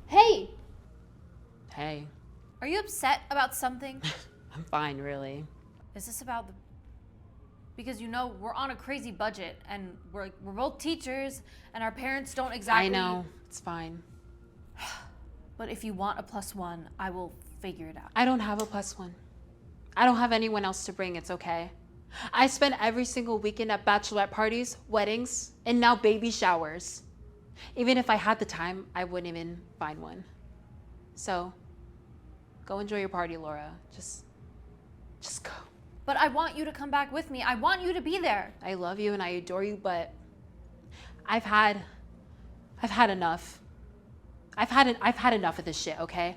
Hey! Hey. Are you upset about something? I'm fine, really. Is this about the... Because we're on a crazy budget and we're both teachers and our parents don't exactly... I know, it's fine. But if you want a +1, I will figure it out. I don't have a +1. I don't have anyone else to bring, it's okay. I spend every single weekend at bachelorette parties, weddings, and now baby showers. Even if I had the time, I wouldn't even find one. So, go enjoy your party, Laura. Just go. But I want you to come back with me. I want you to be there. I love you and I adore you, but I've had enough. I've had enough of this shit, okay?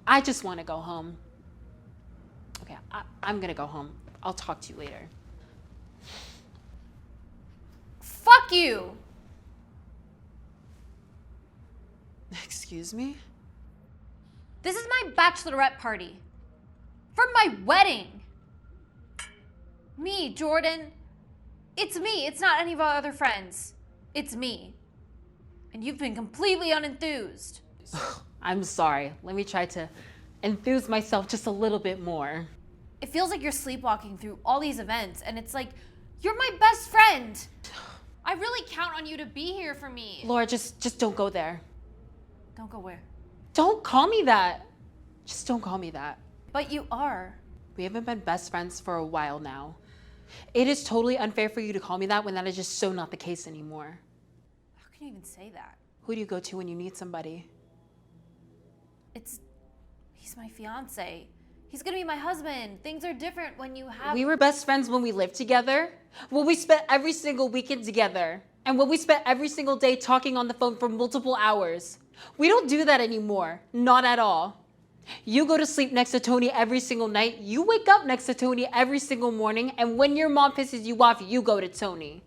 I just want to go home. Okay, I'm gonna go home. I'll talk to you later. Fuck you! Excuse me? This is my bachelorette party. For my wedding. Me, Jordan. It's me. It's not any of our other friends. It's me. And you've been completely unenthused. I'm sorry. Let me try to enthuse myself just a little bit more. It feels like you're sleepwalking through all these events, and it's like, you're my best friend. I really count on you to be here for me. Laura, just don't go there. Don't go where? Don't call me that. Just don't call me that. But you are. We haven't been best friends for a while now. It is totally unfair for you to call me that when that is just so not the case anymore. How can you even say that? Who do you go to when you need somebody? He's my fiance. He's gonna be my husband. Things are different when you have... We were best friends when we lived together, when we spent every single weekend together, and when we spent every single day talking on the phone for multiple hours. We don't do that anymore, not at all. You go to sleep next to Tony every single night, you wake up next to Tony every single morning, and when your mom pisses you off, you go to Tony.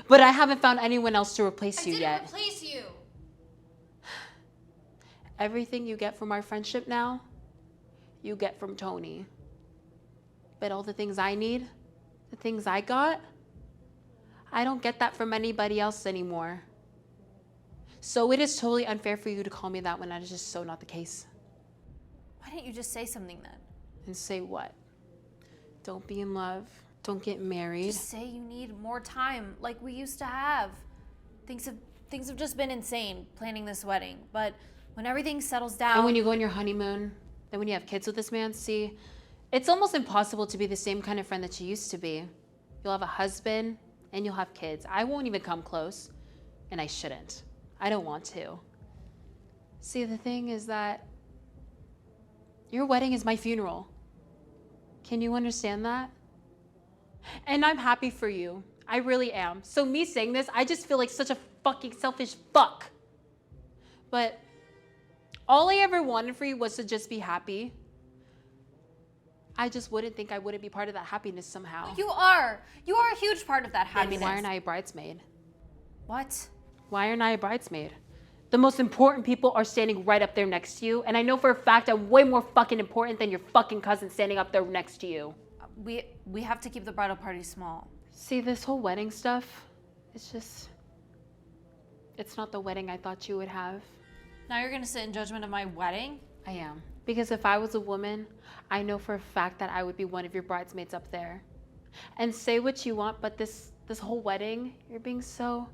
But I haven't found anyone else to replace you yet. I didn't replace you. Everything you get from our friendship now, you get from Tony. But all the things I need, the things I got, I don't get that from anybody else anymore. So it is totally unfair for you to call me that when that is just so not the case. Why didn't you just say something then? And say what? Don't be in love. Don't get married. Just say you need more time like we used to have. Things have just been insane planning this wedding. But when everything settles down... And when you go on your honeymoon, then when you have kids with this man, see, it's almost impossible to be the same kind of friend that you used to be. You'll have a husband and you'll have kids. I won't even come close, and I shouldn't. I don't want to. See, the thing is that your wedding is my funeral. Can you understand that? And I'm happy for you. I really am. So me saying this, I just feel like such a fucking selfish fuck. But all I ever wanted for you was to just be happy. I just wouldn't think I wouldn't be part of that happiness somehow. You are. You are a huge part of that happiness. Then why aren't I a bridesmaid? What? Why aren't I a bridesmaid? The most important people are standing right up there next to you, and I know for a fact I'm way more fucking important than your fucking cousin standing up there next to you. We have to keep the bridal party small. See, this whole wedding stuff, it's not the wedding I thought you would have. Now you're gonna sit in judgment of my wedding? I am. Because if I was a woman, I know for a fact that I would be one of your bridesmaids up there. And say what you want, but this whole wedding, you're being so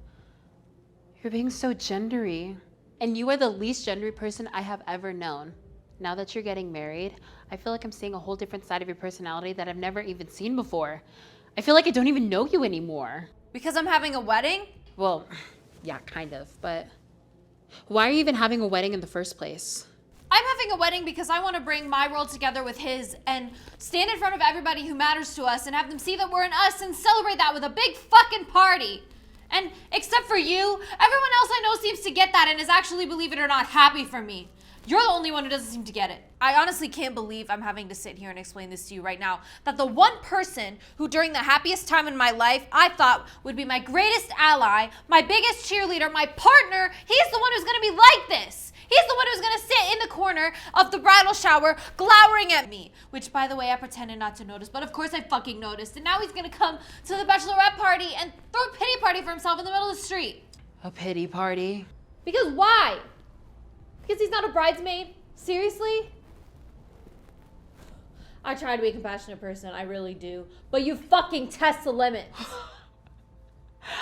gendery. And you are the least gendery person I have ever known. Now that you're getting married, I feel like I'm seeing a whole different side of your personality that I've never even seen before. I feel like I don't even know you anymore. Because I'm having a wedding? Well, yeah, kind of, but why are you even having a wedding in the first place? I'm having a wedding because I want to bring my world together with his and stand in front of everybody who matters to us and have them see that we're in us and celebrate that with a big fucking party. And except for you, everyone else I know seems to get that and is actually, believe it or not, happy for me. You're the only one who doesn't seem to get it. I honestly can't believe I'm having to sit here and explain this to you right now. That the one person who during the happiest time in my life I thought would be my greatest ally, my biggest cheerleader, my partner, he's the one who's gonna be like this. He's the one who's gonna sit in the corner of the bridal shower glowering at me. Which, by the way, I pretended not to notice, but of course I fucking noticed. And now he's gonna come to the bachelorette party and throw a pity party for himself in the middle of the street. A pity party? Because why? Because he's not a bridesmaid? Seriously? I try to be a compassionate person, I really do. But you fucking test the limits.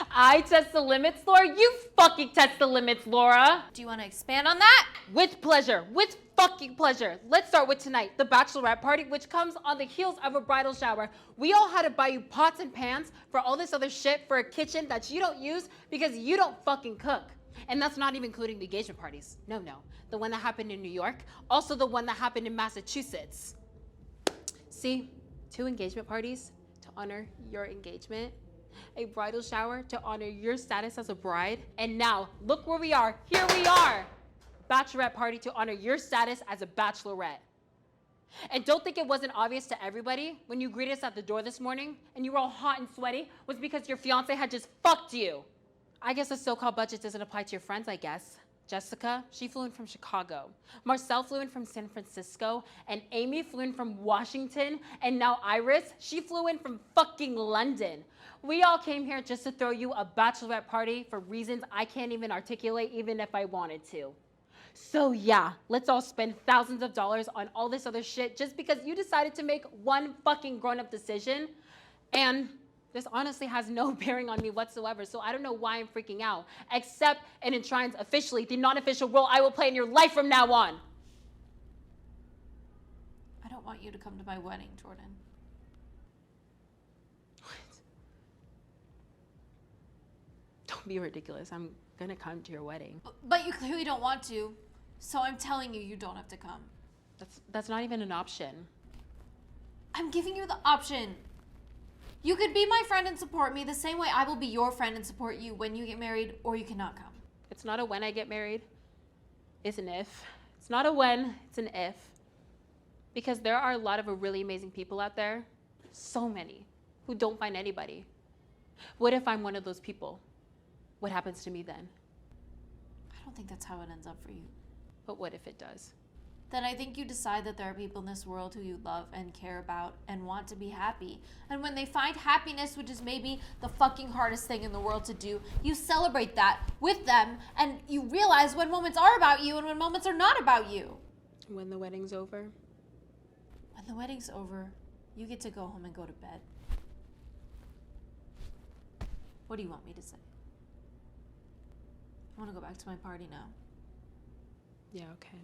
I test the limits, Laura? You fucking test the limits, Laura. Do you want to expand on that? With pleasure. With fucking pleasure. Let's start with tonight, the bachelorette party, which comes on the heels of a bridal shower. We all had to buy you pots and pans for all this other shit for a kitchen that you don't use because you don't fucking cook. And that's not even including the engagement parties. No. The one that happened in New York, also the one that happened in Massachusetts. See, 2 engagement parties to honor your engagement, a bridal shower to honor your status as a bride, and now, look where we are. Here we are. Bachelorette party to honor your status as a bachelorette. And don't think it wasn't obvious to everybody when you greeted us at the door this morning and you were all hot and sweaty was because your fiance had just fucked you. I guess the so-called budget doesn't apply to your friends, I guess. Jessica, she flew in from Chicago. Marcel flew in from San Francisco. And Amy flew in from Washington. And now Iris, she flew in from fucking London. We all came here just to throw you a bachelorette party for reasons I can't even articulate even if I wanted to. So yeah, let's all spend thousands of dollars on all this other shit just because you decided to make one fucking grown-up decision. And this honestly has no bearing on me whatsoever, so I don't know why I'm freaking out, except it enshrines officially the non-official role I will play in your life from now on. I don't want you to come to my wedding, Jordan. What? Don't be ridiculous. I'm gonna come to your wedding. But you clearly don't want to, so I'm telling you, you don't have to come. That's not even an option. I'm giving you the option. You could be my friend and support me the same way I will be your friend and support you when you get married, or you cannot come. It's not a when I get married, it's an if. It's not a when, it's an if. Because there are a lot of really amazing people out there, so many, who don't find anybody. What if I'm one of those people? What happens to me then? I don't think that's how it ends up for you. But what if it does? Then I think you decide that there are people in this world who you love and care about and want to be happy. And when they find happiness, which is maybe the fucking hardest thing in the world to do, you celebrate that with them and you realize when moments are about you and when moments are not about you. When the wedding's over? When the wedding's over, you get to go home and go to bed. What do you want me to say? I want to go back to my party now. Yeah, okay.